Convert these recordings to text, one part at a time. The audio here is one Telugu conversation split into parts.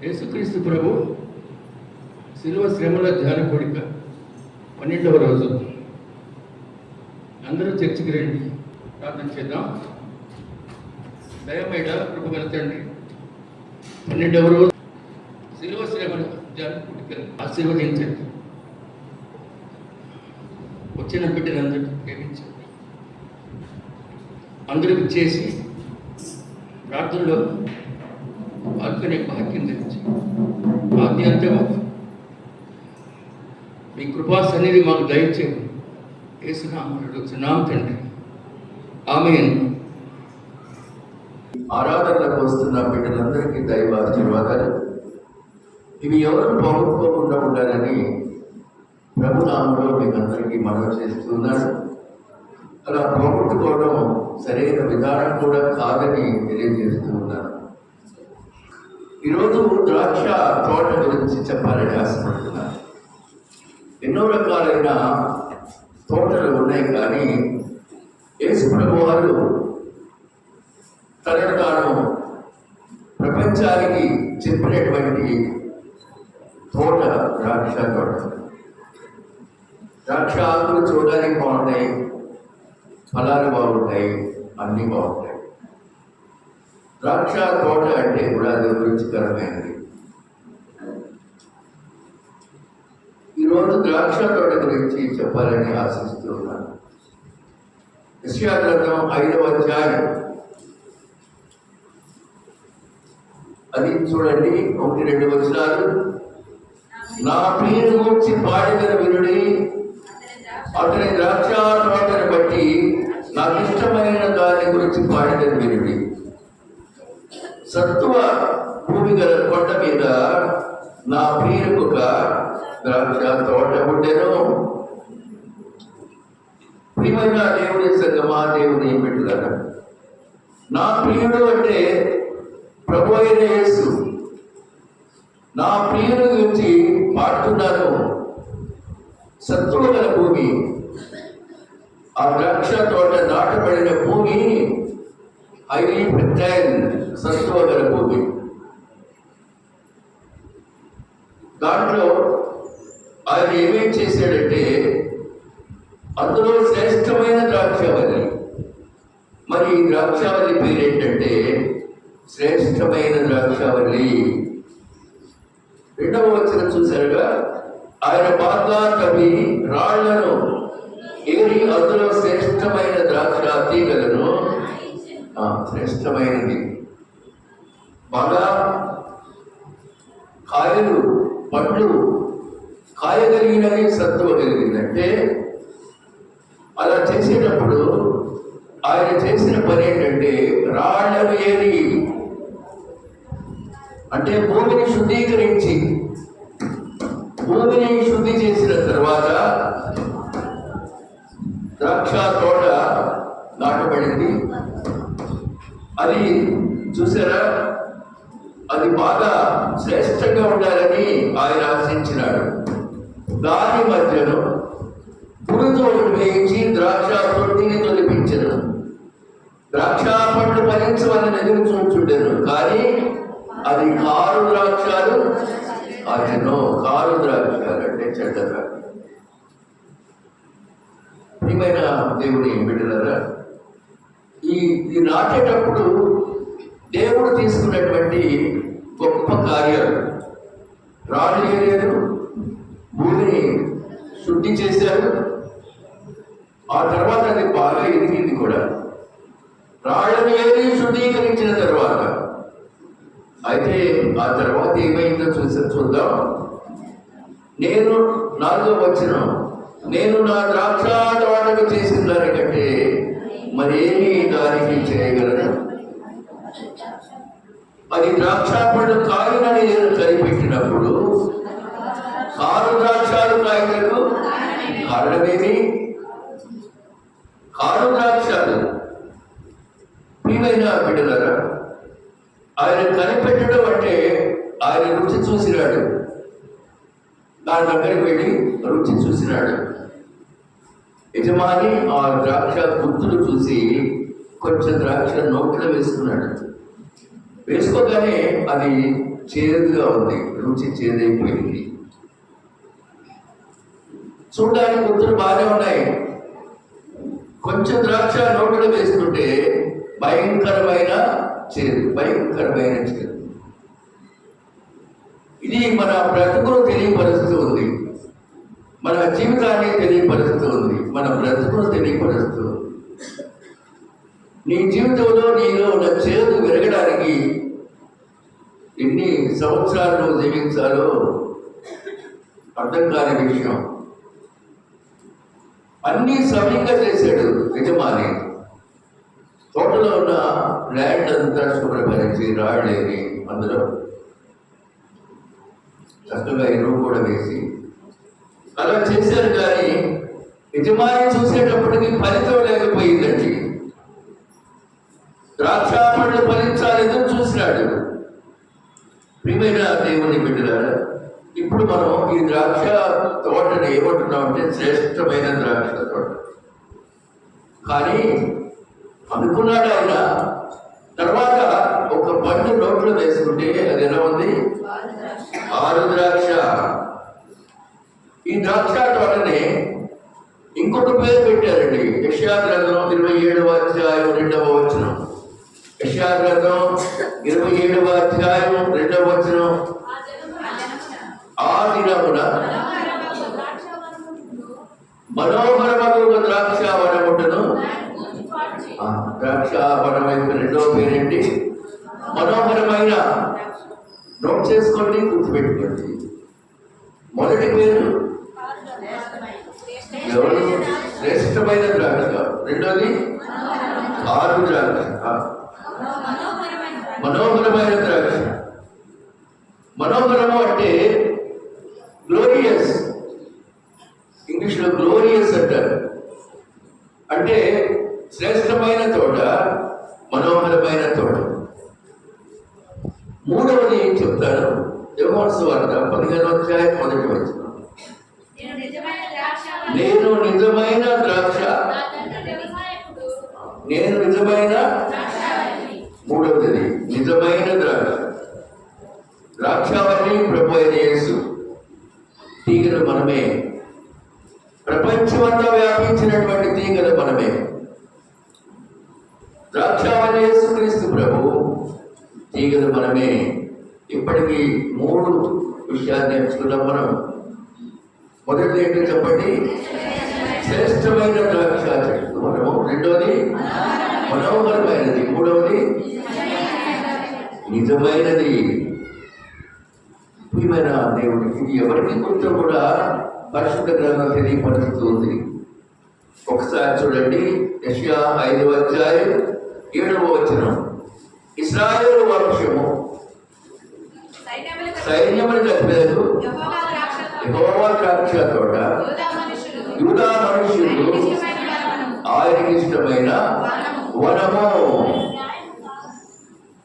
యేసుక్రీస్తు ప్రభు శిలువ శ్రమల ధ్యాన కోడిక 12వ రోజు. అందరూ చర్చికి రండి, ప్రార్థన చేద్దాం. దయమేడ కృపగల తండ్రి, 12వ రోజు శిలువ శ్రమల ధ్యాన కోడికను ఆశీర్వదించండి. వచ్చిన బిడ్డలందరూ ప్రేమించండి. అందరికి చేసి ప్రార్థనలో పాల్గొనే భాగ్యం తెచ్చి ఆద్యంతము మీ కృపా సన్నిధి మాకు దయచేయండి. యేసునామములో అడుగుచున్నాం తండ్రి, ఆమేన్. ఆరాధనలకు వస్తున్న బిడ్డలందరికీ దైవ ఆశీర్వాదాలు. ఇవి ఎవరు పోగొట్టుకోకుండా ఉండాలని ప్రభునామంలో మీకు అందరికీ మనవి చేస్తున్నాను. అలా పోగొట్టుకోవడం సరైన విధానం కూడా కాదని తెలియజేస్తూ ఉన్నాను. ఈరోజు ద్రాక్ష తోట గురించి చెప్పాలని ఆశపడుతున్నాను. ఎన్నో రకాలైన తోటలు ఉన్నాయి, కానీ యేసు ప్రభు వారు తనను తాను ప్రపంచానికి చెప్పినటువంటి తోట ద్రాక్ష తోట. ద్రాక్ష ఆకులు చూడడానికి బాగుంటాయి, ఫలాలు బాగుంటాయి, అన్నీ బాగుంటాయి. ద్రాక్ష తోట అంటే కూడా అది రుచికరమైనది. ఈరోజు ద్రాక్ష తోట గురించి చెప్పాలని ఆశిస్తూ ఉన్నాను. యెషయా గ్రంథం 5వ అధ్యాయం అది చూడండి, 1-2 వచనాలు. నా ప్రియుని గురించి పాడిన వినుడి, అతని ద్రాక్ష తోటను బట్టి నాకు ఇష్టమైన దాని గురించి పాడిన వినుడి. సత్వ భూమి గల కొండ మీద నా ప్రియునికి ఒక ద్రాక్ష తోట ఉండెను. ప్రియమైన దేవుని సంగమా, దేవుని బిడ్డలారా, నా ప్రియుడు అంటే ప్రభు అయిన యేసు. నా ప్రియుని గురించి పాడుతున్నాను. సత్తువ గల భూమి, ఆ ద్రాక్ష తోట నాటబడిన భూమి హైలీ ఫెర్టైల్, సత్తువ గల భూమి. దాంట్లో ఆయన ఏమేం చేశాడంటే, అందులో శ్రేష్టమైన ద్రాక్షావళి. మరి ఈ ద్రాక్షావళి పేరేంటంటే శ్రేష్టమైన ద్రాక్షావళి. 2వ వచనం చూశారుగా, ఆయన బాగా తవ్వి రాళ్లను ఏరి అందులో శ్రేష్టమైన ద్రాక్ష తీగలను, శ్రేష్టమైనది బాగా కాయలు పండ్లు కాయగలిగినది, సత్తువ కలిగిందంటే అలా చేసేటప్పుడు ఆయన చేసిన పని ఏంటంటే రాళ్లను ఏరి, అంటే భూమిని శుద్ధీకరించి, భూమిని శుద్ధి చేసిన తర్వాత ద్రాక్ష తోట నాటబడింది. అది చూసారా, అది బాగా శ్రేష్టంగా ఉండాలని ఆయన ఆశించినాడు. దాని మధ్యలో పురుతోడు వేయించి ద్రాక్ష తొట్టిని తొలిపించను. ద్రాక్ష పండ్లు ఫలించవలని ఎదురు చూచుండెను, కానీ అది కారు ద్రాక్షాలు అతను కారు ద్రాక్షాలు అంటే చెడ్డ ద్రాక్ష. ప్రియమైన దేవుని బిడ్డలారా, ఈ నాటేటప్పుడు దేవుడు తీసుకున్నటువంటి గొప్ప కార్యాలు, రాళ్ళు ఏరారు, భూమిని శుద్ధి చేశారు. ఆ తర్వాత అది బాగా ఎదిగింది కూడా. రాళ్ళను ఏరి శుద్ధీకరించిన తర్వాత అయితే ఆ తర్వాత ఏమైందో చూద్దాం. నేను 4వ వచనం, నేను నా ద్రాక్ష తోటకు చేసిన దానికంటే మరేమి దానికి చేయగలను. అది ద్రాక్ష పండు కాయనని నేను కనిపెట్టినప్పుడు కారు ద్రాక్షాలు కాయలకు కారణమేమి? కారు ద్రాక్షాలు. ప్రియమైన బిడ్డలారా, ఆయన కనిపెట్టడం అంటే ఆయన రుచి చూసినాడు. దాని దగ్గరికి వెళ్ళి రుచి చూసినాడు. యజమాని ఆ ద్రాక్ష గుర్తులు చూసి కొంచెం ద్రాక్ష నోట్లో వేసుకున్నాడు. వేసుకోగానే అది చేదుగా ఉంది, రుచి చేదైపోయింది. చూడడానికి గుర్తులు బాగానే ఉన్నాయి. కొంచెం ద్రాక్ష నోట్లో వేసుకుంటే భయంకరమైన చేదు. ఇది మన బ్రతుకును తెలియపరుస్తూ ఉంది, మన జీవితాన్ని తెలియపరుస్తూ ఉంది, మన బ్రతుకును తెలియపరుస్తూ ఉంది. నీ జీవితంలో నీలో ఉన్న చేదు విరగడానికి ఎన్ని సంవత్సరాలు జీవించాలో అర్థం కాని విషయం. అన్నీ సవ్యంగా చేశాడు యజమాని. తోటలో ఉన్న ల్యాండ్ అంతా శుభ్రపరిచి రాళ్ళేది, అందులో చక్కగా ఎరువు కూడా వేసి అలా చేశారు. కానీ యజమాని చూసేటప్పటికి ఫలితం లేకపోయిందండి. ద్రాక్ష పండ్లు ఫలించాలేదో చూసినాడు. ప్రియమైన దేవుని బిడ్డలారా, ఇప్పుడు మనం ఈ ద్రాక్ష తోటని ఏమంటున్నాం అంటే శ్రేష్టమైన ద్రాక్ష తోట. కానీ అనుకున్నాడు ఆయన, తర్వాత ఒక పండు నోట్లో వేసుకుంటే అది ఎలా ఉంది? ఆరు ద్రాక్ష. ఈ ద్రాక్ష తోటని ఇంకొక పేరు పెట్టారండి. యెషయా గ్రంథం 27వ అధ్యాయం 2వ వచనం. యెషయా గ్రంథం 27వ అధ్యాయం 2వ వచనం. ఆ దినమున మనోహరమగు ద్రాక్షావనముటను. ద్రాక్షావనం యొక్క రెండవ పేరేంటి? మనోహరమైన. నోట్ చేసుకోండి, గుర్తుపెట్టుకోండి. మొదటి పేరు ఎవరు? శ్రేష్టమైన ద్రాక్ష. రెండోది ఆరు ద్రాక్ష, మనోహరమైన ద్రాక్ష. మనోహరము అంటే గ్లోరియస్, ఇంగ్లీష్లో గ్లోరియస్ అంటారు. అంటే శ్రేష్టమైన తోట, మనోహరమైన తోట. మూడవది ఏం చెప్తాను? యోహాను సువార్త 15వ అధ్యాయం 1వ వచనం. నేను నిజమైన ద్రాక్ష, నేను నిజమైన. మూడవది నిజమైన ద్రాక్ష. ద్రాక్షావళి ప్రభు అయిన యేసు. తీగలు మనమే. ప్రపంచమంతా వ్యాపించినటువంటి తీగలు మనమే. ద్రాక్షావళి యేసుక్రీస్తు ప్రభు, తీగలు మనమే. ఇప్పటికీ 3 విషయాలు నేర్చుకున్నాం మనం. మొదటిది ఏంటో చెప్పండి? శ్రేష్టమైన ద్రాక్ష చెట్టు మనము. రెండవది మనోహరమైనది. మూడవది నిజమైనది. ప్రియమైన దేవుడికి ఇది ఎవరికి గుర్తు కూడా పరిశుద్ధ గ్రంథం తెలియపరుస్తుంది. ఒకసారి చూడండి, యెషయా 5వ అధ్యాయం 7వ వచనం. ఇశ్రాయేలు వంశము సైన్యములకు అధిపతులు యెహోవా ద్రాక్ష తోట, యూదా మనుష్యులు ఆయనకి ఇష్టమైన వనము.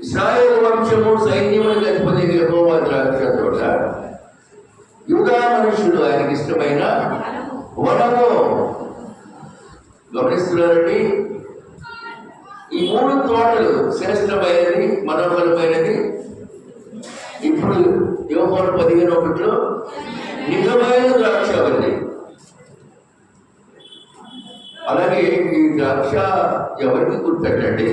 ఇశ్రాయేలు వంశము సైన్యములకు అధిపతి యెహోవా ద్రాక్ష తోట, యూదా మనుష్యులు ఆయనకి ఇష్టమైన వనము. గమనిస్తున్నారండి? ఈ 3 తోటలు శ్రేష్టమైనది, మనోహరమైనది. ఇప్పుడు యోహాను 15:1 నిజమైన ద్రాక్షావళి. అలాగే ఈ ద్రాక్ష ఎవరికి గుర్తండి?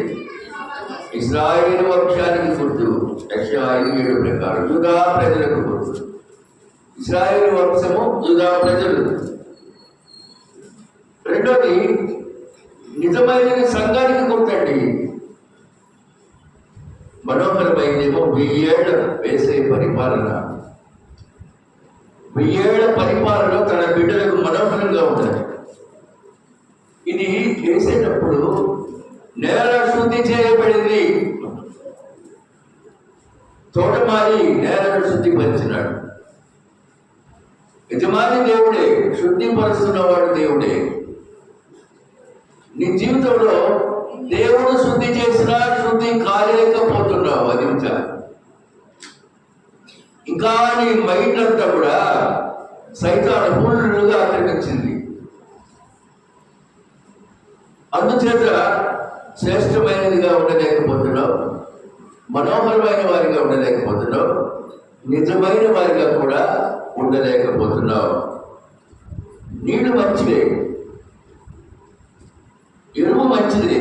ఇశ్రాయేలు వంశానికి గుర్తు. యెషయా 5:7 ప్రకారం యూదా ప్రజలకు గుర్తు. ఇశ్రాయేలు వంశము, యూదా ప్రజలు. రెండోది నిజమైన సంఘానికి గుర్తండి. మనోహరమైనదేమో 1000 ఏళ్ల వేసే పరిపాలన. 1000 ఏళ్ల పరిపాలన తన బిడ్డలకు మనోహరంగా ఉంటుంది. ఇది చేసేటప్పుడు నేల శుద్ధి చేయబడింది. తోటమాలి నేలను శుద్ధిపరిచినాడు. యజమాని దేవుడే, శుద్ధిపరుస్తున్నవాడు దేవుడే. నీ జీవితంలో దేవుడు శుద్ధి చేసినా శుద్ధి కాలేకపోతున్నావు. అది ఇంకా నీ మైండ్ అంతా కూడా సైతాను ఫుల్లుగా ఆక్రమించింది. అందుచేత శ్రేష్టమైనదిగా ఉండలేకపోతున్నావు, మనోహరమైన వారిగా ఉండలేకపోతున్నావు, నిజమైన వారిగా కూడా ఉండలేకపోతున్నావు. నీళ్లు మంచిదే, ఎరువు మంచిది,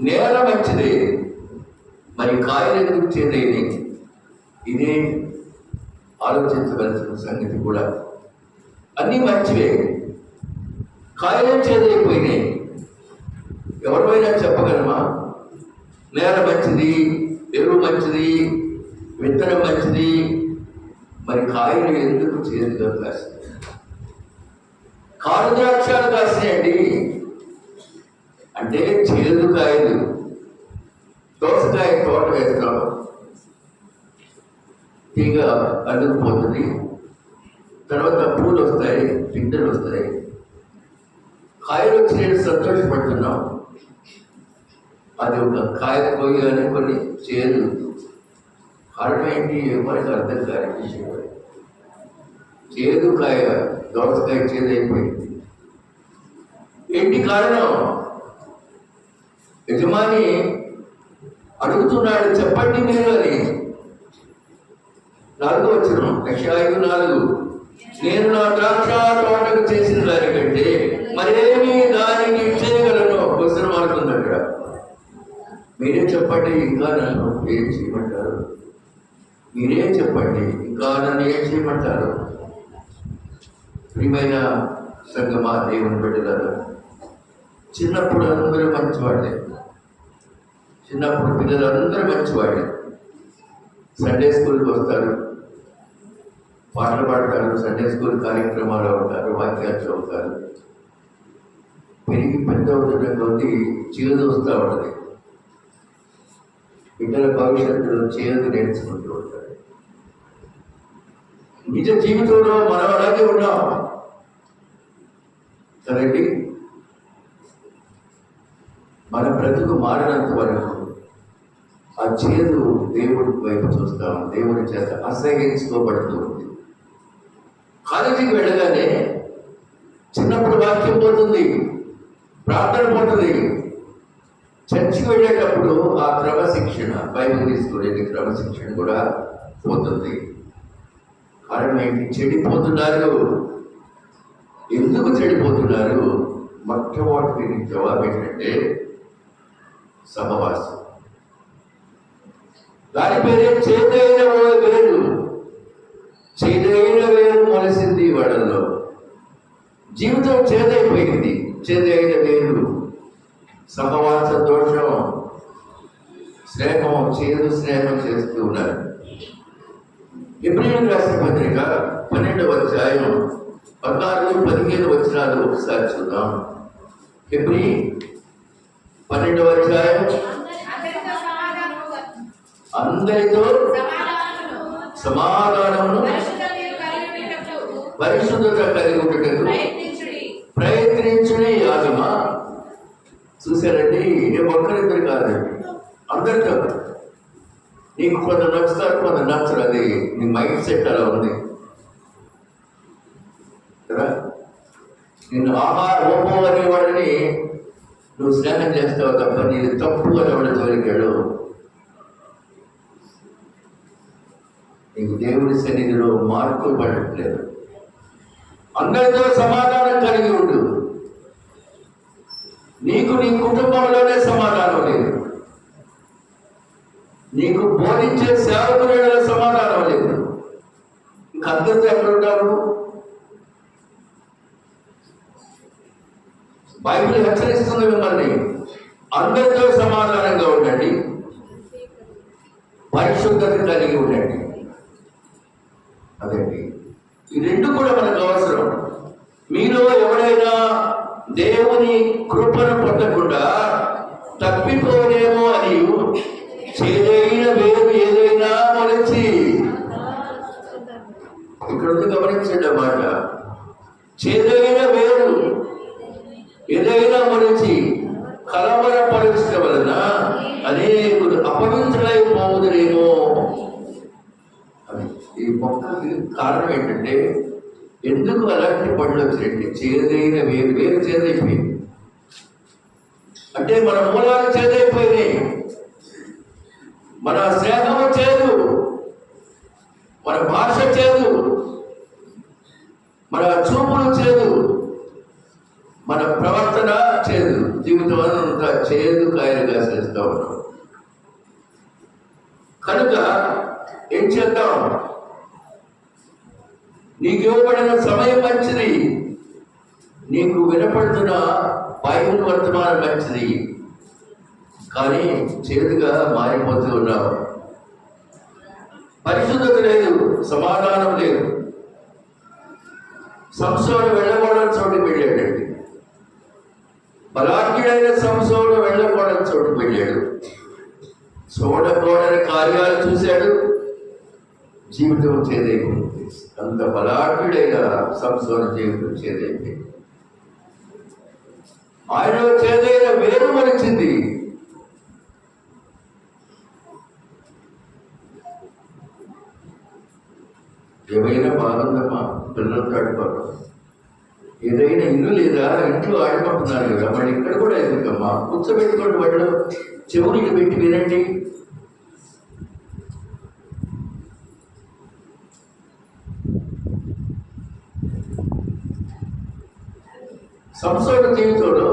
నేల మంచిది, మరి కాయలు ఎందుకు చేదేని? ఇదే ఆలోచించవలసిన సంగతి కూడా. అన్నీ మంచివే, కాయలు చేదైపోయినాయి. ఎవరిపైనా చెప్పగలమా? నేల మంచిది, ఎరువు మంచిది, విత్తనం మంచిది, మరి కాయలు ఎందుకు చేదుగా కాసింది? కారు ద్రాక్షాలు కాసినాయండి అంటే చేదు కాయలు. దోసకాయ తోట వేస్తాం, తీగ అల్లుకుపోతుంది, తర్వాత పూలు వస్తాయి, పిందెలు వస్తాయి, కాయలు వచ్చి నేను సంతోషపడుతున్నాం. అది ఒక కాయలు కోయగానే కొన్ని చేదు. కారణం ఏంటి? ఎవరికి అర్థం కాని విషయం. చేదు కాయ, దోసకాయ చేదు అయిపోయింది. ఏంటి కారణం? యజమాని అడుగుతున్నాడు, చెప్పండి మీరు అని. 4వ వచనం, యెషయా 5:4, నేను నా ద్రాక్ష తోటకు చేసిన దానికంటే మరేమి దానికి చేయగలను? క్వశ్చన్ మార్క్ ఉంది అక్కడ. మీరే చెప్పండి, ఇంకా నన్ను ఏం చేయమంటారు? మీరే చెప్పండి, ఇంకా నన్ను ఏం చేయమంటారు? ప్రియమైన సంగమా, దేవుని బిడ్డలారా, చిన్నప్పుడు అందరూ మంచివాళ్ళే, చిన్నప్పుడు పిల్లలందరూ మంచివాళ్ళే. సండే స్కూల్కి వస్తారు, పాటలు పాడతారు, సండే స్కూల్ కార్యక్రమాలు అవుతారు, వాక్యాలు చదువుతారు. పెరిగి పెద్ద అవుతున్న కొద్ది చేదు వస్తూ ఉంటుంది. పిల్లల భవిష్యత్తులో చేదు నేర్చుకుంటూ ఉంటారు. నిజ జీవితంలో మనం అలాగే ఉన్నాం కదండి. మన బ్రతుకు మారినంత వరకు ఆ చేదు దేవుడి వైపు చూస్తాం, దేవుడి చేత అసహించుకోబడుతూ ఉంది. కాలేజీకి వెళ్ళగానే చిన్నప్పుడు వాక్యం పోతుంది, ప్రార్థన పోతుంది. చర్చికి వెళ్ళేటప్పుడు ఆ క్రమశిక్షణ, బైబిల్ తీసుకునే క్రమశిక్షణ కూడా పోతుంది. కారణం ఏంటి? చెడిపోతున్నారు. ఎందుకు చెడిపోతున్నారు? మొట్టమొదటి జవాబు ఏంటంటే సహవాసం. దాని పేరే చేదైన వేరు. చేదైన వేరు మొలసింది వాళ్ళలో. జీవితం చేదైపోయింది. చేదైన వేరు, సహవాస దోషం, స్నేహం, చేదు స్నేహం చేస్తూ ఉన్నారు. హెబ్రీయులకు రాసిన పత్రిక 12వ అధ్యాయం 16-15 వచనాలు ఒకసారి చూద్దాం. హెబ్రీ 12వ అధ్యాయం. అందరితో సమాధానమును పరిశుద్ధత కలిగి ఉండటకు ప్రయత్నించుడి. ఆగమా చూశారండి, ఏ ఒక్కరిద్దరు కాదండి, అందరితో. నీకు కొంత నచ్చుతారు, కొంత నచ్చరు. అది నీ మైండ్ సెట్ అలా ఉంది కదా. నిన్ను ఓపో అనేవాడిని నువ్వు స్నేహం చేస్తావు తప్ప నేను తప్పు అనేవాడు జోలికాడు. నీకు దేవుడి సన్నిధిలో మార్పులు పడట్లేదు. అందరితో సమాధానం కలిగి ఉండు. నీకు నీ కుటుంబంలోనే సమాధానం లేదు, నీకు బోధించే సేవకుల సమాధానం లేదు. ఇంక అందరితో ఎక్కడ ఉంటారు? బైబిల్ హెచ్చరిస్తుంది మిమ్మల్ని, అందరితో సమాధానంగా ఉండండి, పరిశుద్ధత కలిగి ఉండండి. అదండి, ఈ రెండు కూడా మనకు అవసరం. మీలో ఎవరైనా దేవుని కృపను పొందకుండా తప్పిపోనేమో అని చేదైన వేరు ఏదైనా మొలచి, ఇక్కడ గమనించండి అన్నమాట. చేదైన వేరు ఏదైనా మొలచి కలవరపరచడం వలన అనేకులు అపవిత్రులైపోదురేమో అని. ఈ మొక్కకి కారణం ఏంటంటే, ఎందుకు అలాంటి పళ్ళు వచ్చినట్టు? చేదైన వేరు, వేరు చేదైపోయింది అంటే మన మూలాలు చేదైపోయినాయి, మన స్నేహము చేదు. మన భాష చేదు, మన చూపులు చేదు, మన ప్రవర్తన చేదు, జీవితం అంతా చేదు కాయలుగా చేస్తూ ఉన్నాం. కనుక ఏం చేద్దాం? నీకు ఇవ్వబడిన సమయం మంచిది, నీకు వినపడుతున్న బైబిల్ వర్తమానం మంచిది, కానీ చేదుగా మారిపోతూ ఉన్నావు. పరిశుద్ధత లేదు, సమాధానం లేదు. సంసోను వెళ్ళకూడని చోటుకు వెళ్ళాడండి. బలాఢ్యుడైన సంసోను వెళ్ళకూడని చోటుకు వెళ్ళాడు. చూడకూడని కార్యాలు చూశాడు, జీవితం చేదైపోయింది. అంత బలాఢ్యుడైన సంసోను జీవితం చేదైపోయింది. ఆయనలో చేదైన వేరు మరిచింది. ఏమైనా బాగుందమ్మా, పిల్లలతో ఆడుకోవడం. ఏదైనా ఇల్లు లేదా, ఇంట్లో ఆడుకుంటున్నారు కదా, మళ్ళీ ఇక్కడ కూడా ఎందుకమ్మా? కూర్చోబెట్టుకోండి, వాళ్ళు చెవులకి పెట్టి వినండి. సంసోను జీవితంలో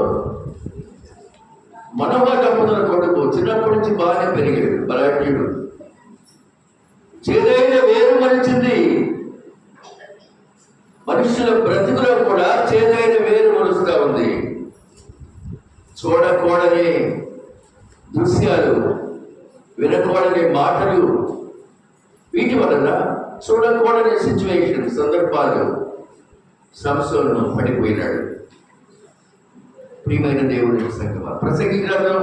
మనోహర దంపతుల కొడుకు చిన్నప్పటి నుంచి బాగానే పెరిగాడు, బలాఢ్యుడు. చేదైన వేరు మరిచింది. మనుషుల బ్రతుకులో కూడా చేదైన వేరు మరుస్తూ ఉంది. చూడకూడని దృశ్యాలు, వినకూడని మాటలు, వీటి వలన చూడకూడని సిచ్యువేషన్, సందర్భాలు సంసోను పడిపోయినాడు. ప్రియమైన దేవుని సంగమా, ప్రసంగి గ్రంథం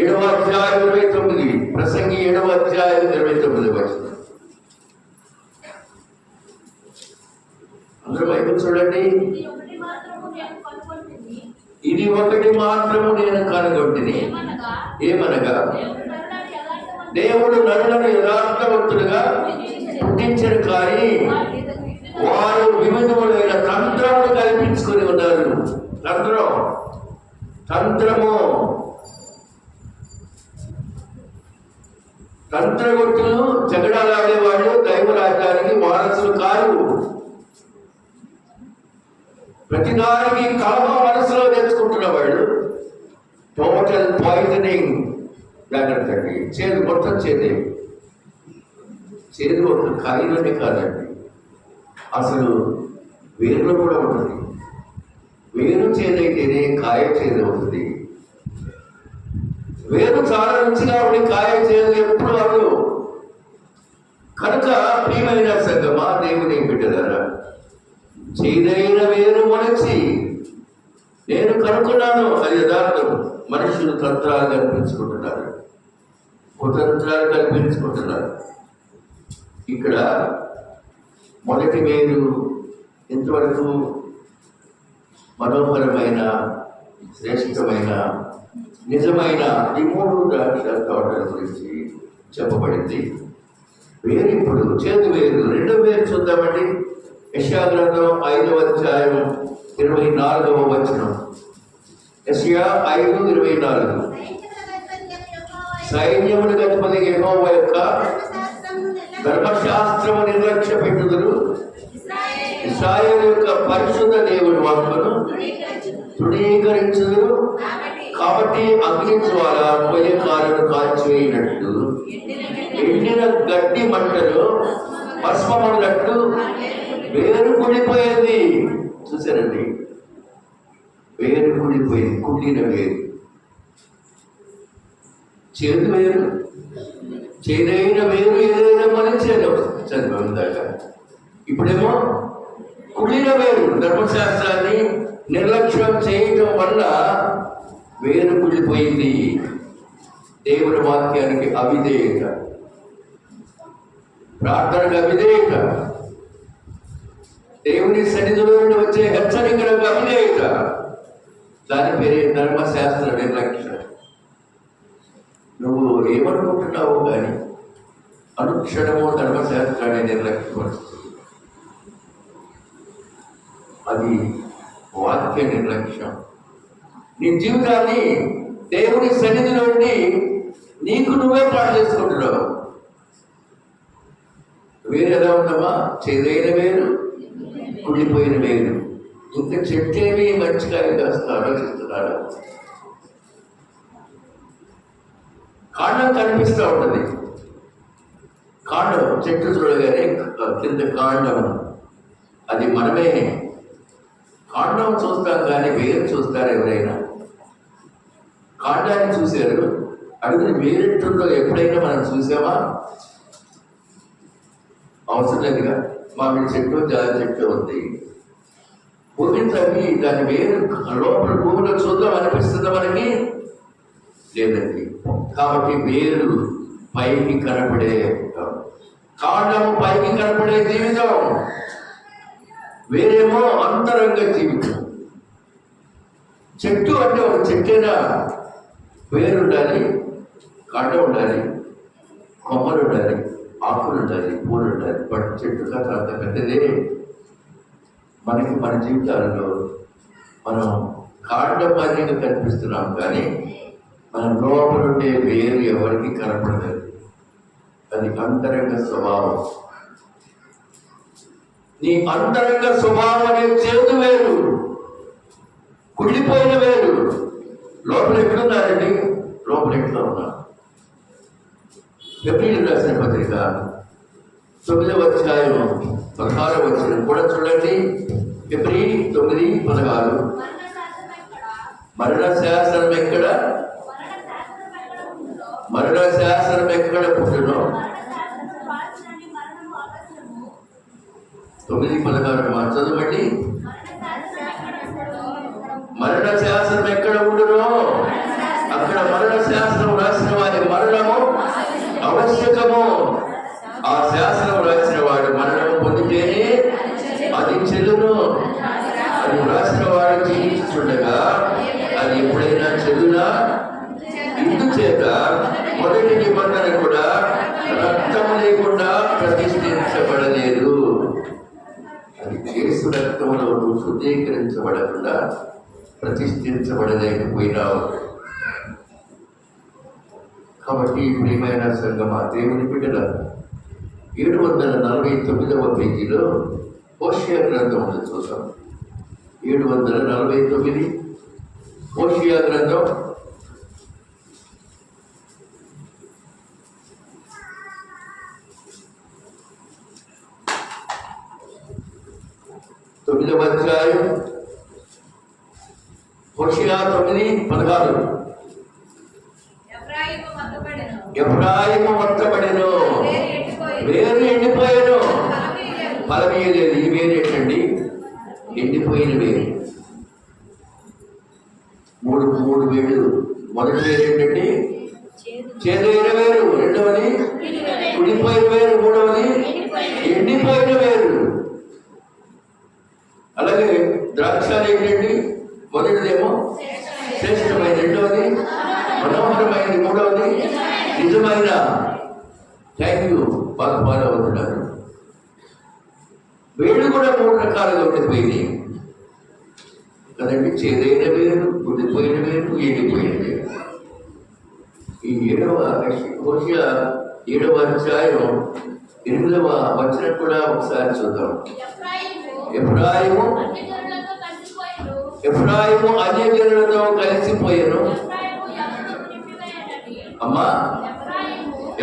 7వ అధ్యాయం 29, ప్రసంగి 7వ అధ్యాయం 29 వచనం. అందరూ బైబిల్ చూడండి. ఇది ఒకటి మాత్రము నేను కనుగొంటిని, ఏమనగా దేవుడు నరులను యథార్థవంతులుగా పుట్టించరు, కానీ వారు వివిధములైన తంత్రములు కల్పించుకొని ఉన్నారు. తంత్రగొట్టులు, జగడాలాడేవాళ్ళు దైవరాజ్యానికి వారసులు కారు. ప్రతిదానికి కలహం మనసులో తెచ్చుకుంటున్న వాళ్ళు టోటల్ పాయిజనింగ్. జాగ్రత్తకి చేదు, మొత్తం చేదే. చేదు ఒక కాయలోనే కాదండి, అసలు వేరులో కూడా ఉంటుంది. వేరు చేదైతేనే కాయ చేదు అవుతుంది. వేరు చాలా రుచిగా ఉండి కాయ చేదు ఎప్పుడు అవ్వదు. కనుక ప్రియమైన సంగమా, దేవుని బిడ్డలారా, చేదైన వేరు మొలచి నేను కనుక్కున్నాను, అది యథార్థం. మనుషులు తంత్రాలు కల్పించుకుంటున్నారు, కుతంత్రాలు కల్పించుకుంటున్నారు. ఇక్కడ మొదటి వేరు ఇంతవరకు మనోహరమైన, శ్రేష్టమైన, నిజమైన ఈ 3 ద్రాక్ష తోటల గురించి చెప్పబడింది. వేరు ఇప్పుడు చేదు వేరు. 2వ వేరు చూద్దామండి. యెషయా గ్రంథం 5వ అధ్యాయం 24వ వచనం. యెషయా 5:24. సైన్యములకు అధిపతి యెహోవా యొక్క ధర్మశాస్త్రము నిర్లక్ష్య పెట్టుదురు, ఇశ్రాయేలు యొక్క పరిశుద్ధ దేవుని వాక్కును తృణీకరించుదురు. కాబట్టి అగ్ని ద్వారా పొయ్యకాలను కాల్చివేయినట్టు ఎండిన గడ్డి మంటలు భస్మమున్నట్టు వేరు కుడిపోయింది. చూసారండి, వేరు కుడిపోయింది, కుళ్ళిన వేరు. చేదు వేరు, చేదైన వేరు ఏదైనా మనిషేదో చదివాం దాకా. ఇప్పుడేమో కుళ్ళిన వేరు. ధర్మశాస్త్రాన్ని నిర్లక్ష్యం చేయటం వల్ల వేరు కుళ్ళిపోయింది. దేవుని వాక్యానికి అవిధేయత, ప్రార్థనకు అవిధేయత, దేవుని సన్నిధిలో నుండి వచ్చే హెచ్చరికలకు అవిధేయత, దాని పేరే ధర్మశాస్త్ర నిర్లక్ష్యం. నువ్వు ఏమనుకుంటున్నావు కానీ అనుక్షణము ధర్మశాస్త్రాన్ని నిర్లక్ష్యపరుస్తుంది. అది వాక్య నిర్లక్ష్యం. నీ జీవితాన్ని దేవుని సన్నిధి నుండి నీకు నువ్వే పాడు చేసుకుంటున్నావు. వేరు ఎలా ఉందమ్మా? చేదైన వేరు, కుళ్ళిపోయిన వేరు. ఇంకా చెట్టేవి మంచిగా కాస్త ఆలోచిస్తున్నాడు. కాండం కనిపిస్తూ ఉంటుంది. కాండం చెట్టు చూడగానే కింద కాండం, అది మనమే. కాండం చూస్తాం కానీ వేరు చూస్తారు ఎవరైనా? కాండాన్ని చూశారు, అడుగుని వేరెట్టుందో ఎప్పుడైనా మనం చూసామా? అవసరం లేదుగా. మామిడి చెట్టు, జాతి చెట్టు ఉంది, భూమిని తవ్వి దాని వేరు లోపల భూమిలో చూద్దాం అనిపిస్తుందా మనకి? లేదండి. కాబట్టి వేరు పైకి కనపడే, కాండము పైకి కనపడే జీవితం, వేరేమో అంతరంగ జీవితం. చెట్టు అంటే ఒక చెట్టేనా? వేరు ఉండాలి, కాండం ఉండాలి, కొమ్మలు ఉండాలి, ఆకులు ఉండాలి, పూలు ఉండాలి. బట్ చెట్టు కథ అంత పెద్దదే. మనకి మన జీవితాలలో మనం కాండం మాదిరిగా కనిపిస్తున్నాం కానీ మన లోపల ఉండే వేరు ఎవరికి కనపడలేదు. అది అంతరంగ స్వభావం. నీ అంతరంగ స్వభావం అనే చేదు వేరు, కుళ్ళిపోయిన వేరు. లోపల ఎక్కడున్నారండి? లోపల ఎట్లా ఉన్నారు? ఎబ్రీయులకు రాసిన పత్రిక 9వ అధ్యాయం 16వ వచనం కూడా చూడండి. ఎబ్రీ 9:16. మరణ శాసనం ఎక్కడ? మరణ శాసనం ఎక్కడ పుట్టునో? 9:16 చదవండి. మరణ శాసనం ఎక్కడ ఉండునో అక్కడ మరణ శాసనం రాసిన వారి మరణము ఆవశ్యకము. ఆ శాసనం రాసిన వాడు మరణము పొందితేనే అది చెల్లును. అది రాసిన వాడు జీవించుండగా అది ఎప్పుడైనా చెల్లునా? ఇందుచేత మొదటి నిబంధన కూడా రక్తము లేకుండా ప్రతిష్ఠించబడలేదు. అది యేసు రక్తములో శుద్ధీకరించబడకుండా ప్రతిష్ఠించబడలేకపోయినావు. కాబట్టి ప్రియమైన సంగమా, దేవుని బిడ్డల 749వ పేజీలో హోషేయ గ్రంథం ఉంది, చూసాం. 749 హోషేయ గ్రంథం 9వ అధ్యాయం హోషేయ 9:16. ఎఫ్రాయిము మొత్తబడెను, వేరు ఎండిపోయాను, ఫలమీయలేదు. ఈ వేరు ఏంటండి? ఎండిపోయిన వేరు. మూడు వేరు. మొదటి వేరు ఏంటండి? చేదైన వేరు. రెండవది కుడిపోయిన వేరు. మూడవది ఎండిపోయిన వేరు. అలాగే ద్రాక్షాలు ఏంటండి? మొదటిదేమో శ్రేష్టమైన, రెండవది మనోహరమైనది, మూడవది నిజమైన. Thank you. బాగా అవుతున్నారు. వేళ్ళు కూడా 3 రకాలుగా ఉండిపోయింది కదండి. చేదైన వేరు, కుడిపోయిన వేరు, ఎండిపోయిన వేరు. ఈ 7వ అధ్యాయం 8వ వచనం కూడా ఒకసారి చూద్దాం. ఎఫ్రాయిము అన్యజనులతో కలిసిపోయాను. అమ్మా,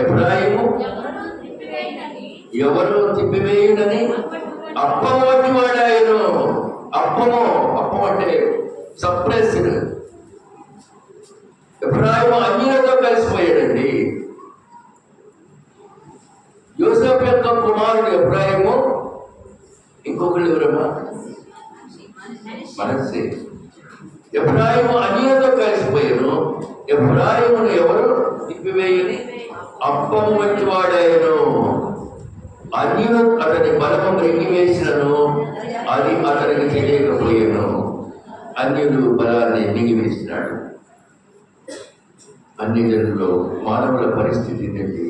ఎఫ్రాయిము ఎవరు తిప్పివేయునని అప్పము వంటి వాడాయను. అప్పం అంటే సప్రెస్డ్. ఎఫ్రాయిము అన్యులతో కలిసిపోయాడండి. యోసేపు యొక్క కుమారుడు ఎఫ్రాయిము. ఇంకొకళ్ళు ఎవరమ్మా? మనస్సే. ఎఫ్రాయిము అన్యులతో కలిసిపోయాను. ఎఫ్రాయిమును ఎవరు తిప్పివేయని అప్పము వంటి వాడాయను. అన్యులు అతని బలము మింగివేసినను అది అతనికి తెలియకపోయాను. అన్యులు బలాన్ని మింగివేసినాడు. అన్ని జనుల్లో మానవుల పరిస్థితి ఏంటి?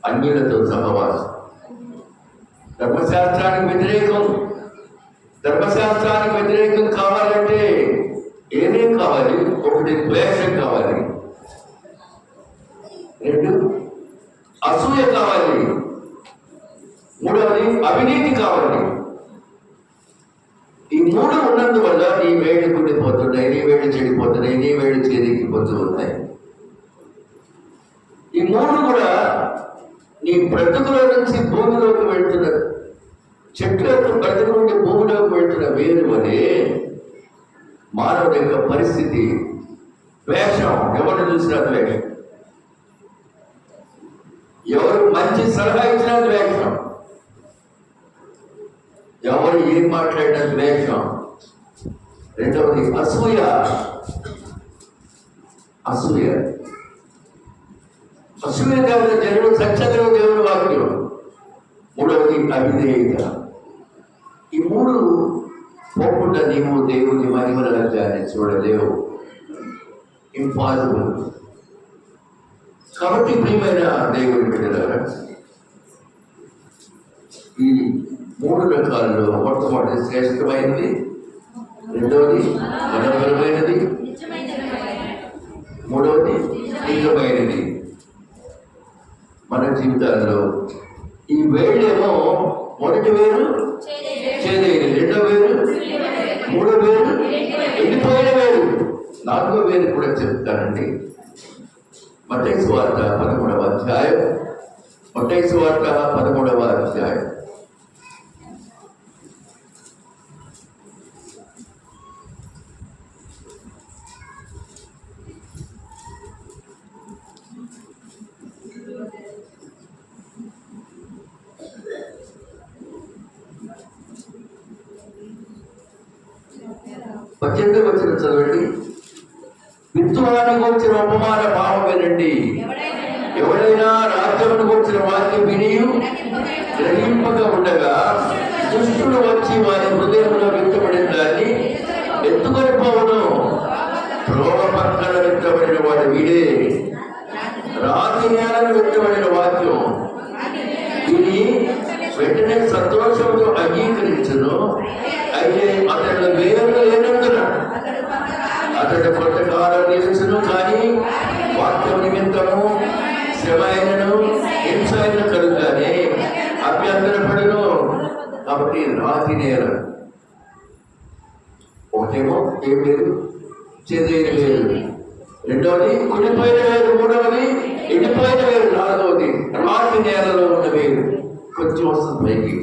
అన్యులతో సహవాసం. ధర్మశాస్త్రానికి వ్యతిరేకం కావాలంటే ఏమేం కావాలి? ఒకటి ద్వేషం కావాలి, 2 అసూయ కావాలి, పోతూ ఉన్నాయి. ఈ మూడు కూడా నీ బ్రతుకులో నుంచి భూమిలోకి వెళ్తున్న, చెట్ల యొక్క బ్రతుకు నుండి భూమిలోకి వెళ్తున్న వేరు వలె మానవుడి యొక్క పరిస్థితి. ద్వేషం, ఎవరిని చూసినా ద్వేషం, ఎవరు మంచి సలహా ఇచ్చినా ద్వేషం, ఎవరు ఏం మాట్లాడినా ద్వేషం. రెండవది అసూయ. అసూయ అసూయ దేవుడు జనుడు సత్యదేవ దేవుని వాక్యం. మూడవది అవిధేయత. ఈ మూడు పోకుండా నీవు దేవుని మహిమ రాజ్యాన్ని చూడలేవు. ఇంపాసిబుల్. కాబట్టి ప్రియమైన దేవుని బిడ్డలారా, ఈ మూడు రకాలలో మొట్టమొదటి శ్రేష్టమైనది, రెండవది మనోహరమైనది, మూడవది నిజమైనది. మన జీవితాల్లో ఈ వేళ్ళేమో మొదటి వేరు చేదేది, రెండో వేరు, మూడో వేరు ఎండిపోయిన వేరు, నాలుగో వేరు కూడా చెప్తానండి. మత్తయి సువార్త 13వ అధ్యాయం, మత్తయి సువార్త 13వ అధ్యాయం. పద్దెనిమిది వచ్చిన చదవండి. విత్తువానికి వచ్చిన ఉపమాన భావం వినండి. ఎవడైనా రాజ్యమును వచ్చిన వాక్యం విని గ్రహింపక ఉండగా దుష్టుడు వచ్చి వారి హృదయంలో విత్తబడిన దాన్ని ఎత్తుకొని పోవును. త్రోవ పక్కన విత్తబడిన వాడు వీడే. రాతి నేలను విత్తబడిన వాక్యం విని వెంటనే సంతోషంతో అంగీకరించును. అయితే అతడు వేరు లేనందున అతడు కొంతకాలం నిలుచును, కానీ వాక్యం నిమిత్తము శ్రమ అయినను హింస అయిన కలుగుతానే అభ్యంతరపడును. కాబట్టి రాతి నేల ఒకటేమో ఏం లేదు, చేదేది వేరు, రెండవది కుడిపోయిన వేరు, మూడవది ఎండిపోయిన వేరు, నాలుగవది రాతి నేలలో ఉన్న వేరు. కొంచెం వస్తుంది పైకి,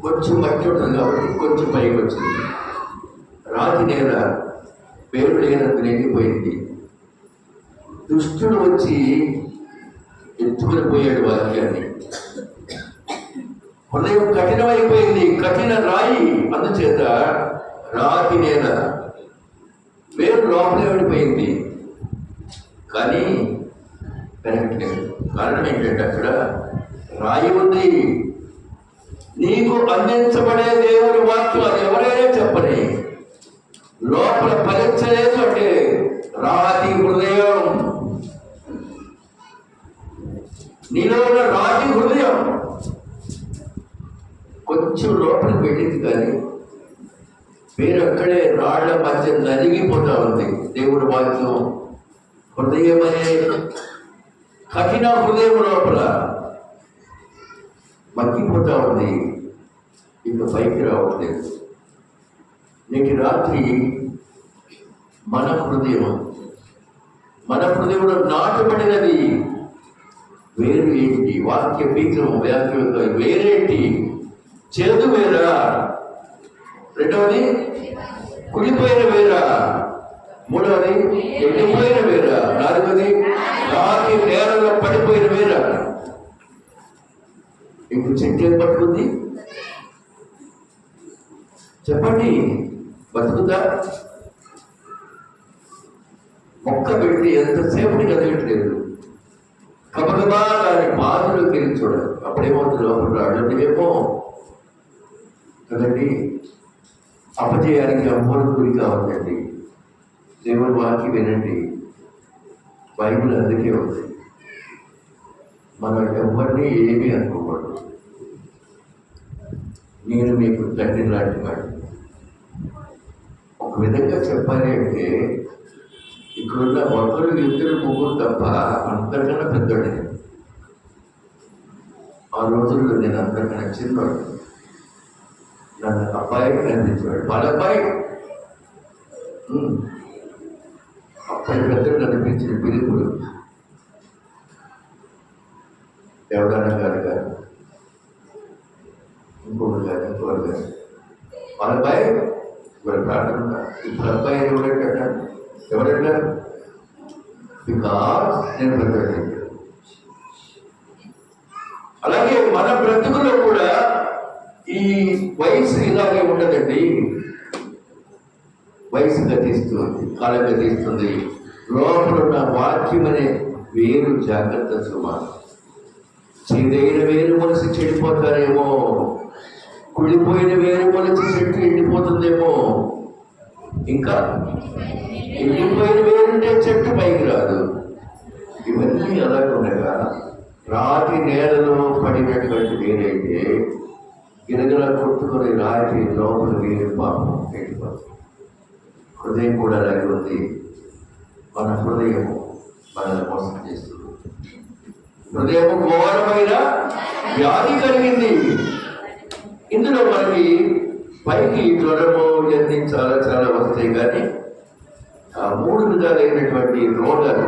కొంచెం మట్టి ఉంటుంది కాబట్టి కొంచెం పైకి వచ్చింది. రాతి నేల వేరు లేనందుకు ఎండిపోయింది. దుష్టుడు వచ్చి ఎత్తుకుని పోయాడు వాక్యాన్ని. హృదయం కఠినమైపోయింది, కఠిన రాయి. అందుచేత రాతి నేల వేరు లోపలే ఉండిపోయింది, కానీ పెరగట్లేదు. కారణం ఏంటంటే అక్కడ రాయి ఉంది. నీకు అందించబడే దేవుని వాక్యం అది ఎవరైనా చెప్పని లోపల ఫలించలేదు అంటే రాతి హృదయం. నీలో ఉన్న రాతి హృదయం కొంచెం లోపలికి వెళ్ళింది, కానీ వేరు అక్కడే రాళ్ల మధ్య నలిగిపోతా ఉంది. దేవుడి వాక్యం హృదయం అనే కఠిన హృదయం లోపల మగ్గిపోతా ఉంది, ఇక పైకి రావట్లేదు. నేటి రాత్రి మన హృదయంలో నాటబడినది వేరు ఏంటి? వాక్య బీజం వ్యాఖ్య వేరేంటి? చేదు వేరా, రెండవది కుడిపోయిన వేరా, మూడవది ఎండిపోయిన వేరా, నాలుగవది రాతి నేలలో పడిపోయిన వేరా. ఇప్పుడు చెట్టు ఏం పట్టుకుంది చెప్పండి? బతుకుతా? మొక్క పెట్టి ఎంతసేపటి కదగట్లేదు, కబగబా దాని పాదులోకి వెళ్ళి చూడాలి. అప్పుడేమవుతుంది? లోపల రావడం ఏమో కదండి. అపజయానికి అమ్మోరు గురి కావద్దండి. దేవుని వాక్యం వినండి. బైబిల్ అందుకే ఉంది. మనం ఎవరిని ఏమీ అనుకోకూడదు. నేను మీకు తండ్రి లాంటి వాడు. ఒక విధంగా చెప్పాలి అంటే ఇక్కడున్న ఒకరు, ఇద్దరు, ముగ్గురు తప్ప అందరికన్నా పెద్దోడే. ఆ రోజుల్లో నేను అందరికన్నా చిన్నవాడు. నన్ను అబ్బాయి కనిపించేవాడు. వాళ్ళ అబ్బాయి అప్పటి పెద్దలు కనిపించిన పిలుపులు ఎవరన్నా గారు ఇంకొకరు గారు ఇంకొకరు గారు వాళ్ళ అబ్బాయి ఇవాళ ప్రార్థన ఇప్పుడు అబ్బాయి ఎవరంటారు బికాస్ నేను బ్రతకలేదు. అలాగే మన బ్రతుకులో కూడా ఈ వయసు ఇలాగే ఉండదండి. వయసు గతిస్తుంది, కాలం గతిస్తుంది. లోపల ఉన్న వాక్యం అనే వేరు జాగ్రత్త సుమా. చేదైన వేరు మనసు చెడిపోతారేమో, కుళ్ళిపోయిన వేరు మనసు చెట్టు ఎండిపోతుందేమో, ఇంకా ఎండిపోయిన వేరుంటే చెట్టు పైకి రాదు. ఇవన్నీ అలాగే ఉండగా రాతి నేలలో పడినటువంటి వేరైతే గిరగిర కొట్టుకుని రాతి లోపల వేరు పాపం ఎండిపోతుంది. హృదయం కూడా అలాగే ఉంది. మన హృదయం మనల్ని మోసం చేస్తుంది. హృదయం ఘోరమైన వ్యాధి కలిగింది. ఇందులో మనకి పైకి జ్వరము ఇవన్నీ చాలా చాలా వస్తాయి, కానీ ఆ 3 విధాలైనటువంటి రోగాలు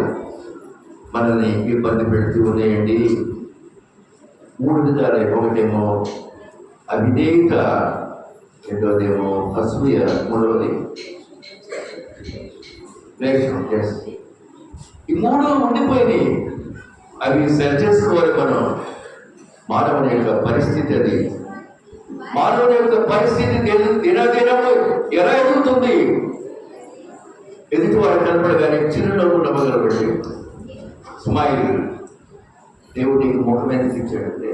మనల్ని ఇబ్బంది పెడుతూ ఉన్నాయండి. 3 విధాలే. ఒకటేమో అవిధేయత, రెండోదేమో అసూయ, మూడవది ద్వేషం. ఈ 3 ఉండిపోయినాయి. అవి సరి చేసుకోవాలి మనం. మానవుని యొక్క పరిస్థితి అది. మానవుని యొక్క పరిస్థితి దినదినము ఎలా ఎదుగుతుంది? ఎదుటి వారు కనపడగానే చిరునవ్వు నమ్మగలబట్టి స్మైల్. దేవుడు నీకు ముఖం ఎందుకు ఇచ్చాడంటే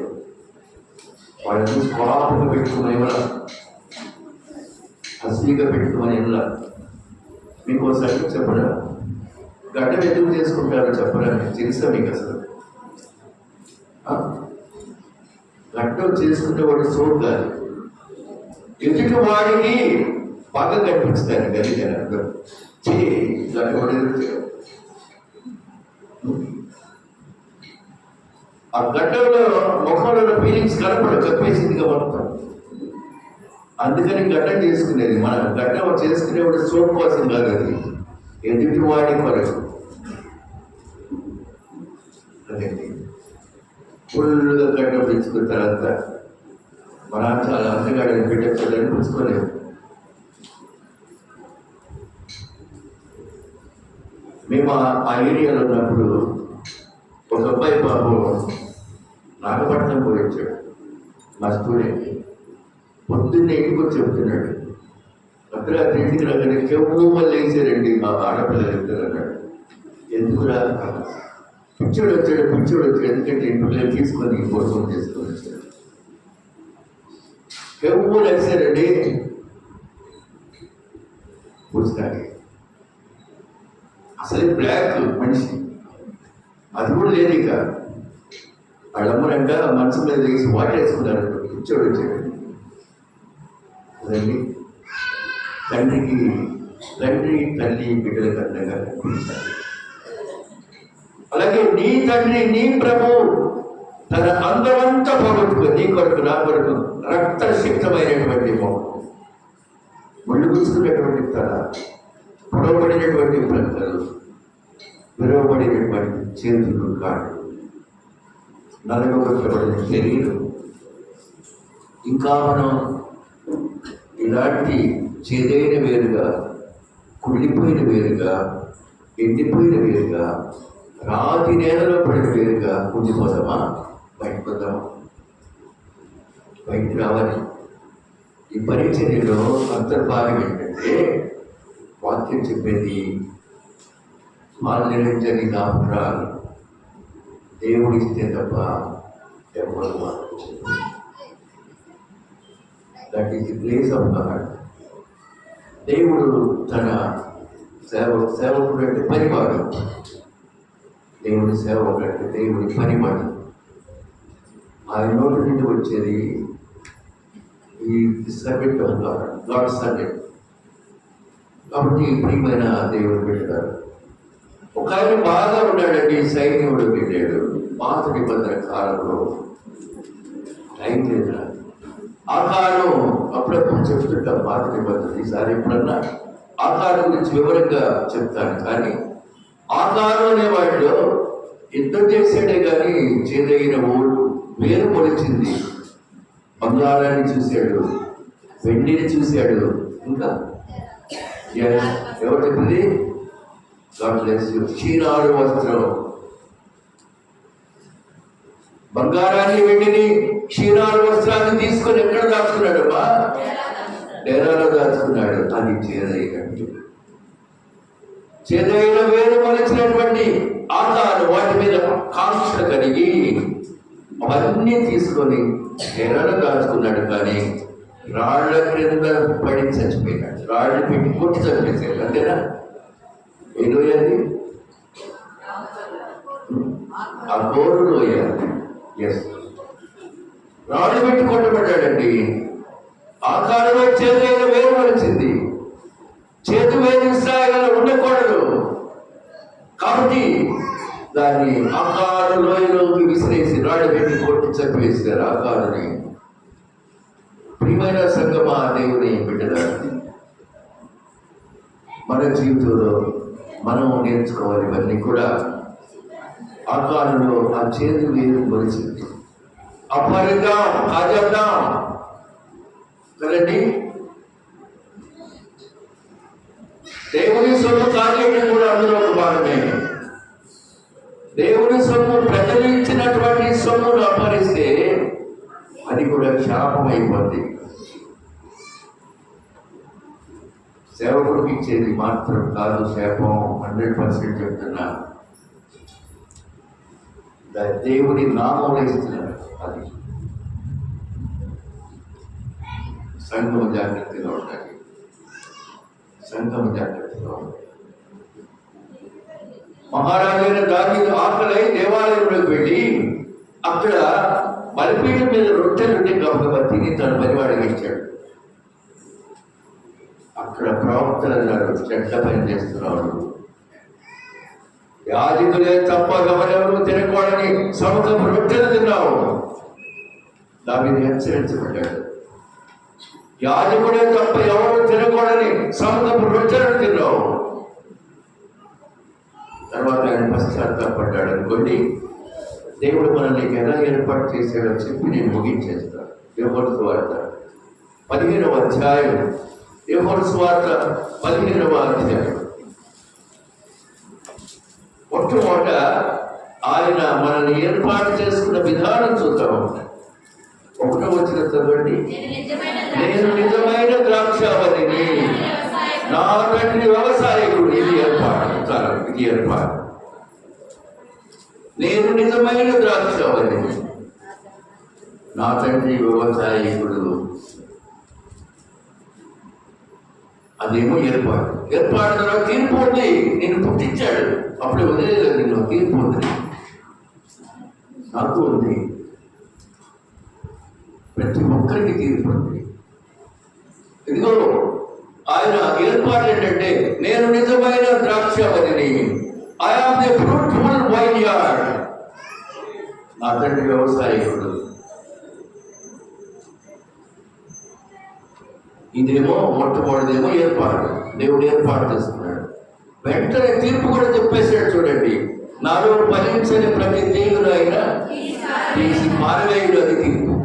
వాళ్ళని స్వార్థంగా పెట్టుకుని ఏమన్నా అసలీగా పెట్టుకుని ఎలా మీకు ఒకసారి చెప్పరా? గడ్డం ఎందుకు చేసుకుంటారో చెప్పరా? తెలుసా మీకు అసలు? గడ్డం చేసుకుంటే వాడు సోపు కాదు, ఎదుటి వాడికి బాగా కనిపిస్తారు. గదిగా అందరూ ఆ గడ్డంలో ముఖంలో ఫీలింగ్స్ కనపడ కప్పేసిందిగా మొత్తం. అందుకని గడ్డం చేసుకునేది. మనం గడ్డం చేసుకునేవాడు సోప్ కోసం కాదు, అది ఎదుటి వాడి కొరకు. అదండి ఫుల్గా గడ్డం పెంచుకున్న తర్వాత మనం చాలా అందగాడని పెట్టని పుచ్చుకోలేము. మేము ఆ ఏరియాలో ఉన్నప్పుడు ఒక అబ్బాయి బాబు నాగపట్నం పోయి వచ్చాడు. మా స్టూడెంట్ పొద్దున్నే ఇంటికి వచ్చి చెప్తున్నాడు, అర్ధరాత్రి ఇంటికి రాగానే మళ్ళీ వేసారండి మా ఆడపిల్లలు ఇద్దరు అన్నాడు. ఎందుకురా? పిచ్చోడు వచ్చాడు. ఎందుకంటే ఇంటికి తీసుకొని కోసం చేసుకొని వచ్చాడు. ఎవరు వేసారండి పుస్తకానికి. అసలు బ్లాక్ మనిషి, అది కూడా లేదు. ఇక వాళ్ళమ్మరంట మనసు మీద వేసి వాటేసుకున్నారు. పిచ్చోడు వచ్చాడు. అదండి తండ్రి తల్లి బిడ్డల కన్నగా కనిపించాలి. అలాగే నీ తండ్రి నీ ప్రభు తన అందమంతా పోగొట్టుకుని నీ కొరకు నా కొరకు రక్తసిక్తమైనటువంటి ముళ్ళు గుచ్చుకున్నటువంటి తల, పొడవబడినటువంటి ప్రక్కలు, విరవబడినటువంటి చేతులు, కాళ్ళు, నలగొట్టబడిన శరీరం. ఇంకా మనం ఇలాంటి చేదైన వేరుగా, కుళ్ళిపోయిన వేరుగా, ఎండిపోయిన వేరుగా, రాతి నేలలో పడిన వేరుగా ఉండిపోదామా? బయటకు వద్దామా? బయటకు రావాలి. ఈ పరిచర్యలో అంతర్భాగం ఏంటంటే వాక్యం చెప్పేది మాల్యజని కాపురాలు దేవుడిస్తే తప్ప ఎవరు మాట్లాడు. That is the place of God. దేవుడు తన సేవకుడు అంటే పనివాడు. దేవుడి సేవకుడు అంటే దేవుడి పనివాడు. ఆయన నోటి నుండి వచ్చేది ఈ servant of God, God servant. కాబట్టి ప్రియమైన దేవుడు పెట్టారు. ఒక ఆయన బాగా ఉన్నాడండి, సైన్యుడు వెళ్ళాడు. పాత నిబంధన కాలంలో టైం లేదు. ఆ కాలం అప్పుడప్పుడు చెప్తుంటాం పాత నిబంధన. ఈసారి ఎప్పుడన్నా ఆ కాలం గురించి వివరంగా చెప్తాను, కానీ ఆకారం అనే వాటిలో యుద్ధం చేశాడే కానీ చేదైన వేరు మొలిచింది. బంగారాన్ని చూశాడు, వెండిని చూశాడు, ఇంకా ఎవరు చెప్పింది? చీనాడు వస్త్రం. బంగారాన్ని వెండిని క్షీణాలు వస్త్రాన్ని తీసుకొని ఎక్కడ దాచుకున్నాడు అమ్మా? డేరాలో దాచుకున్నాడు. అది చేదైనట్టు చేదైన వేరు మొలిచినటువంటి ఆకారం వాటి మీద కాంక్ష కలిగి అవన్నీ తీసుకొని డేరాలో దాచుకున్నాడు. కానీ రాళ్ల క్రింద పడి చచ్చిపోయినాడు. రాళ్ళు పెట్టి కొట్టి చచ్చిపోయాడు. అంతేనా? ఏ లోయ అది? ఆ గోరు లోయ. ఎస్, రాళ్ళు పెట్టి కొట్టబడ్డాడండి. ఆకారంలో చేదైన వేరు మొలిచింది. చేతి వేరు ఇశ్రాయేలులో ఉండకూడదు కాబట్టి దాన్ని ఆకారు లోయలోకి విసిరేసి రాళ్ళు పెట్టి కొట్టి చంపేశారు ఆకారుని. ప్రియమైన సంగమా, దేవుని బిడ్డగా మన జీవితంలో మనం నేర్చుకోవాలి. ఇవన్నీ కూడా ఆకారంలో ఆ చేతి వేరు మొలిచింది. అపహరిద్దాం, కాజేద్దాం కదండి. దేవుని సొమ్ము కాజేయడం కూడా అందులో ఒక భాగమే. దేవుని సొమ్ము, ప్రజలు ఇచ్చినటువంటి సొమ్మును అపహరిస్తే అది కూడా శాపం అయిపోద్ది. సేవకుడికి ఇచ్చేది మాత్రం కాదు శాపం. 100% చెప్తున్నా. దేవుని నామంలో ఇస్తున్నారు. అది సంఘం జాగ్రత్తగా ఉండాలి. సంఘం జాగ్రత్తగా ఉండాలి. మహారాజైన దావీదు ఆకలై దేవాలయంలోకి వెళ్ళి అక్కడ బలిపీఠం మీద రొట్టెలుండి గబగబా తిని తన పనివాడికి ఇచ్చాడు. అక్కడ ప్రవక్తలు అన్నారు, చెడ్డ పని చేస్తున్నాడు, యాజకులే తప్ప గమనెవరు తినకూడని సముఖం రొట్టెలు తిన్నావు. దావీదు హెచ్చరించబడ్డాడు. యాజకుడే తప్ప ఎవరు తినకూడని సముఖం రొట్టెలు తిన్నావు. తర్వాత ఆయన పశ్చాత్తాపడ్డాడు అనుకోండి. దేవుడు మనల్ని ఎలా ఏర్పాటు చేశాడో చెప్పి నేను ముగించేస్తాను. యోహాను సువార్త 15వ అధ్యాయం. యోహాను సువార్త 15వ అధ్యాయం. మొట్టమొదట ఆయన మనల్ని ఏర్పాటు చేసుకున్న విధానం చూద్దాం. 1వ వచనం చదవండి. నేను నిజమైన ద్రాక్షావల్లిని, నా తండ్రి వ్యవసాయకుడు. ఇది ఏర్పాటు. ఇది ఏర్పాటు. నేను నిజమైన ద్రాక్షావల్లిని, నా తండ్రి వ్యవసాయకుడు. అదేమో ఏర్పాటు. ఏర్పాటు తర్వాత తీర్పు ఉంది. నిన్ను పుట్టించాడు, అప్పుడే వదిలేదు. నిన్ను తీర్పు ఉంది, నాకు ఉంది. ప్రతి ఒక్కరికి తీర్పు ఉంది. ఇదిగో ఆయన ఏర్పాటు ఏంటంటే, నేను నిజమైన ద్రాక్షావల్లిని, I am the fruitful vineyard. నా తండ్రి వ్యవసాయకుడు. ఇదేమో మొట్టమొదటిదేమో ఏర్పాటు. దేవుడు ఏర్పాటు చేస్తున్నాడు. వెంటనే తీర్పు కూడా చెప్పేశాడు. చూడండి, నాలో ఫలించని ప్రతి తీగును అయినా తీసి మారవేయుడు. అది తీర్పు.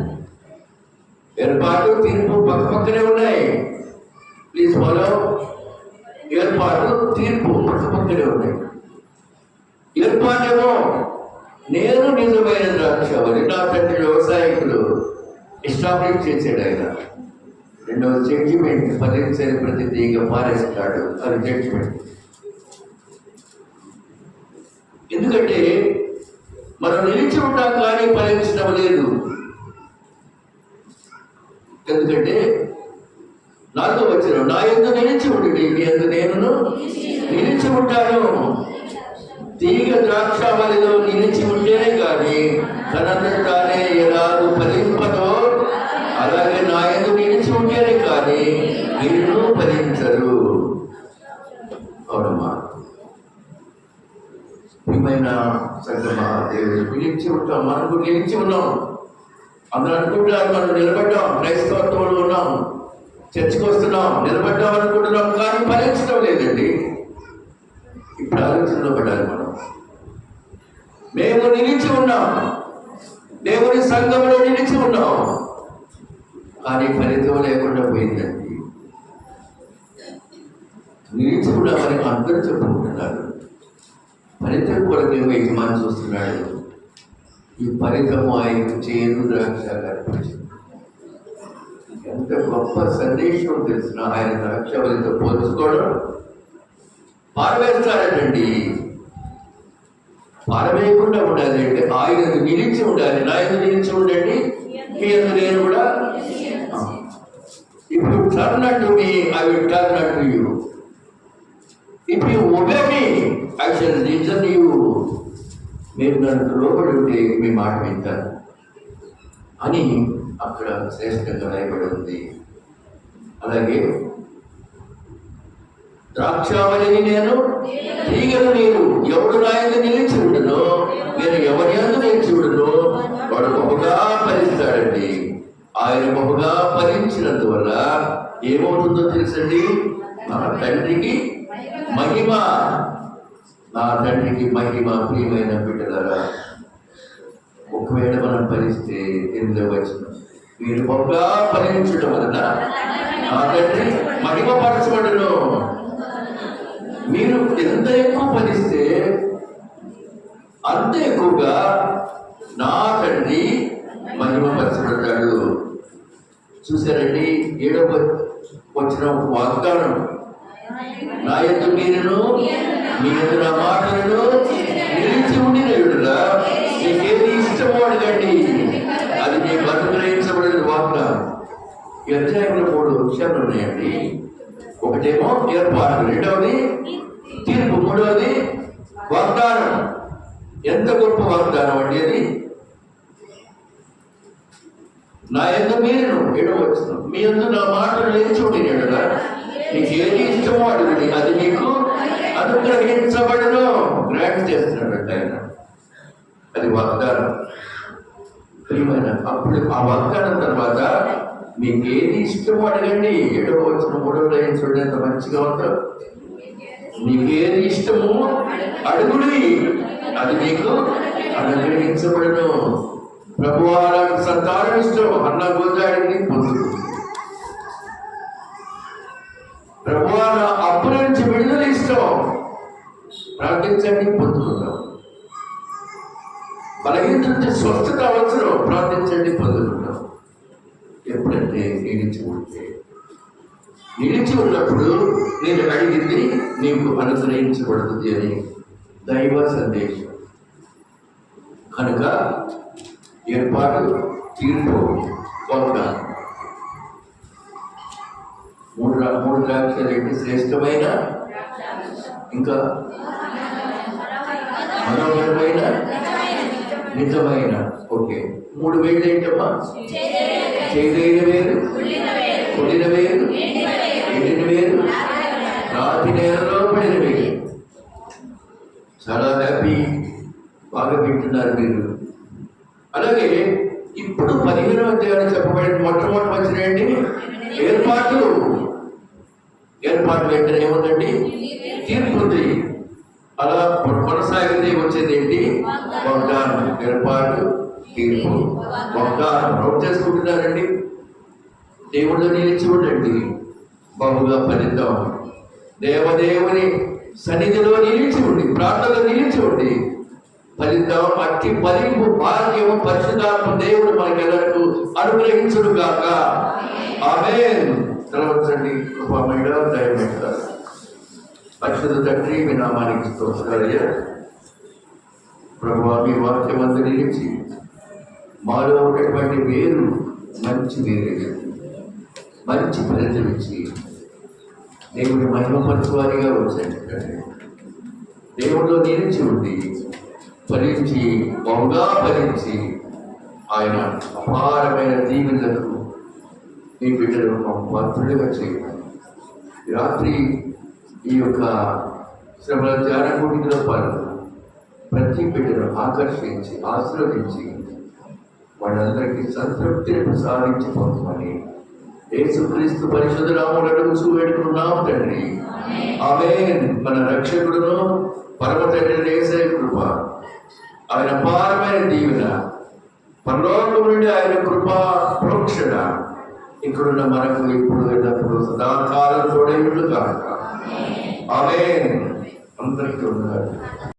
ఏర్పాటు, తీర్పు పక్క పక్కనే ఉన్నాయి. Please follow. ఏర్పాటు, తీర్పు పక్క పక్కనే ఉన్నాయి. ఏర్పాటేమో నేను నిజమైన ద్రాక్షావల్లి, నా తండ్రి వ్యవసాయకుడు ఎస్టాబ్లిష్ చేశాడు ఆయన. రెండవ జడ్జిమెంట్, ఫలించని ప్రతి తీగ పారేస్తాడు. అది జడ్జిమెంట్. ఎందుకంటే మనం నిలిచి ఉంటాం కానీ ఫలించడం లేదు. ఎందుకంటే నాతో వచ్చిన నా యందు నిలిచి ఉండి నీ యందు నేను నిలిచి ఉంటాను. తీగ ద్రాక్షావల్లిలో నిలిచి ఉంటేనే కానీ తనంతట తానే ఎలాగూ ఫలింపదో, అలాగే నా యందు నిలిచి ఉంటేనే కానీ మీరు ఫలించరు. అవునమ్మా. ప్రియమైన సంగమా, దేవుడు నిలిచి ఉంటాం. మనకు నిలిచి ఉన్నాం. అందరూ అనుకుంటారు మనం నిలబడ్డాం, క్రైస్తవత్వంలో ఉన్నాం, చర్చకు వస్తున్నాం, నిలబడ్డాం అనుకుంటున్నాం, కానీ ఫలించడం లేదండి. ఇప్పుడు ఆలోచనలో పడాలి మనం. మేము నిలిచి ఉన్నాం, దేవుని సంఘంలో నిలిచి ఉన్నాం, కానీ ఫలితం లేకుండా పోయిందండి. నిలిచి ఉన్నామని అందరూ చెప్పుకుంటున్నారు, ఫలితం కొరకు యజమాని చూస్తున్నాడు. ఈ ఫలితము ఆయనకు చేదు ద్రాక్ష కనిపించింది. ఎంత గొప్ప సందేశం తెలిసిన ఆయన ద్రాక్షవల్లితో పోల్చుకోవడం. పారవేస్తారటండి, పారవేయకుండా ఉండాలి అంటే ఆయన నిలిచి ఉండాలి. నా ఎందుకు నిలిచి ఉండండి, మీ ఎందుకు నేను కూడా. If you turn unto me, I will turn unto you. If you obey me, I shall listen to you. మీరు నన్ను లోపడి ఉంటే మీ మాట వింటారు అని అక్కడ శ్రేష్టంగా రాయబడి ఉంది. అలాగే ద్రాక్షావళిని నేను, తీగలు నేను. ఎవడు నా యందు నిలిచి ఉండను, నేను ఎవరి యందు నిలిచి ఉండను, వాడు బహుగా ఫలిస్తాడండి. ఆయన బహుగా ఫలించినందువల్ల ఏమవుతుందో తెలుసండి, నా తండ్రికి మహిమ. నా తండ్రికి మహిమ. ప్రియమైన బిడ్డలారా, ఒకవేళ మనం ఫలిస్తే 8వ వచనం, మీరు బహుగా ఫలించడం వలన నా తండ్రి మహిమపరచబడును. మీరు ఎంత ఎక్కువ ఫలిస్తే అంత ఎక్కువగా నా తండ్రి మహిమపరచబడతాడు. చూసారండి, 7వ వచనం వాగ్దానం, నా యందు మీరును, మీ యందు నా మాటలను నిలిచి ఉండిన యెడల మీకేది ఇష్టమో అడగండి, అది మీకు అనుగ్రహించబడిన వాగ్దానం. ఈ అధ్యాయంలో 3 విషయాలు ఉన్నాయండి. ఒకటేమో ఏర్పాటు, రెండవది తీర్పు, మూడవది వాగ్దానం. ఎంత గొప్ప వాగ్దానం అండి అది. నా యందు మీరును, 7వ వచనం, మీ యందు నా మాటలు నిలిచి ఉండిన యెడల మీకు ఏది ఇష్టమో అడుగుడి, అది మీకు అనుగ్రహించబడును. గ్రాంట్ చేస్తున్నాడు ఆయన. అది వాగ్దానం. ప్రియమైన, అప్పుడు ఆ వాగ్దానం తర్వాత మీకు ఏది ఇష్టమో అడగండి. 7వ వచనం 3వ లైన్ చూడండి, ఎంత మంచిగా ఉందో. మీకు ఏది ఇష్టమో అడుగుడి, అది మీకు అనుగ్రహించబడును. ప్రభువా నాకు సంతానం ఇష్టం, అన్న గోజాడిని పొందుతుంది. ప్రభువా నా అప్పు నుంచి విడుదల ఇష్టం, ప్రార్థించండి పొందుకుంటాం. బలహీనత నుంచి స్వస్థత అవసరం, ప్రార్థించండి పొందుకుంటాం. ఎప్పుడంటే నిలిచి ఉంటే, నిలిచి ఉన్నప్పుడు నేను అడిగింది నీకు అనుగ్రహించబడుతుంది అని దైవ సందేశం. కనుక ఏర్పాటు, తీర్పు, వాగ్దానం, 3 ద్రాక్షలు ఏంటి? శ్రేష్టమైన, ఇంకా మనోహరమైన, నిజమైన. ఓకే, 3 వేళ్ళు ఏంటమ్మా? చేదైన వేరు, కుడిన వేరు, ఎండిన వేరు, రాతి నేలలో పడిన వేరు. చాలా హ్యాపీ, బాగా వింటున్నారు మీరు. అలాగే ఇప్పుడు 15వ అధ్యాయంలో చెప్పబడిన మొట్టమొదటి వచ్చిన ఏంటి? ఏర్పాటు. ఏర్పాటు వెంటనే ఏముందండి? తీర్పు ఉంది. అలా కొనసాగితే వచ్చేది ఏంటి? వాగ్దానం. ఏర్పాటు, తీర్పు, వాగ్దానం. నోట్ చేసుకుంటున్నారండి. దేవుడిలో నిలిచి ఉండండి, బహుగా ఫలితం. దేవదేవుని సన్నిధిలో నిలిచి ఉండి, ప్రార్థనలో నిలిచి ఉండి ఫలితం, అట్టి ఫలింపు భాగ్యము పరిశుద్ధాత్మ దేవుడు మనకెల్లరకు అనుగ్రహించుడు గాక. ఆమేన్. తెలవచ్చండి. కృపామయుడ, దయమయుడ, పరిశుద్ధ తండ్రి, మీ నామానికి స్తోత్రాలయ్య. ప్రభువా, మీ వాక్యం అందు నిలిచి మాలో ఉన్నటువంటి వేరు మంచి వేరు, మంచి ఫలితం ఇచ్చి దేవుడి మహిమపరచువారిగా వచ్చాడు. దేవుడిలో నిలిచి ఉండి ఫలించి, బహుగా ఫలించి ఆయన అపారమైన దీవెనలకు మీ బిడ్డలను పాత్రులుగా చేయడం. రాత్రి ఈ యొక్క శ్రమల ధ్యాన కూడికలో పాల్గొన్న ప్రతి బిడ్డను ఆకర్షించి, ఆశీర్వదించి వాళ్ళందరికీ సంతృప్తిని ప్రసాదించి పొందమని యేసుక్రీస్తు పరిశుద్ధ నామములో అడుగుచూ వేడుకున్నాం తండ్రి. ఆమేన్. మన రక్షకుడును పరమ తండ్రి యేసయ్య కృప, ఆయన అపారమైన దీవెన, పరలోకం నుండి ఆయన కృప ప్రోక్షణ ఇక్కడున్న మనకు ఇప్పుడు వెళ్ళినప్పుడు సదాకాలం తోడేయుడు కాక. ఆమేన్. అందరికీ ఉన్నారు.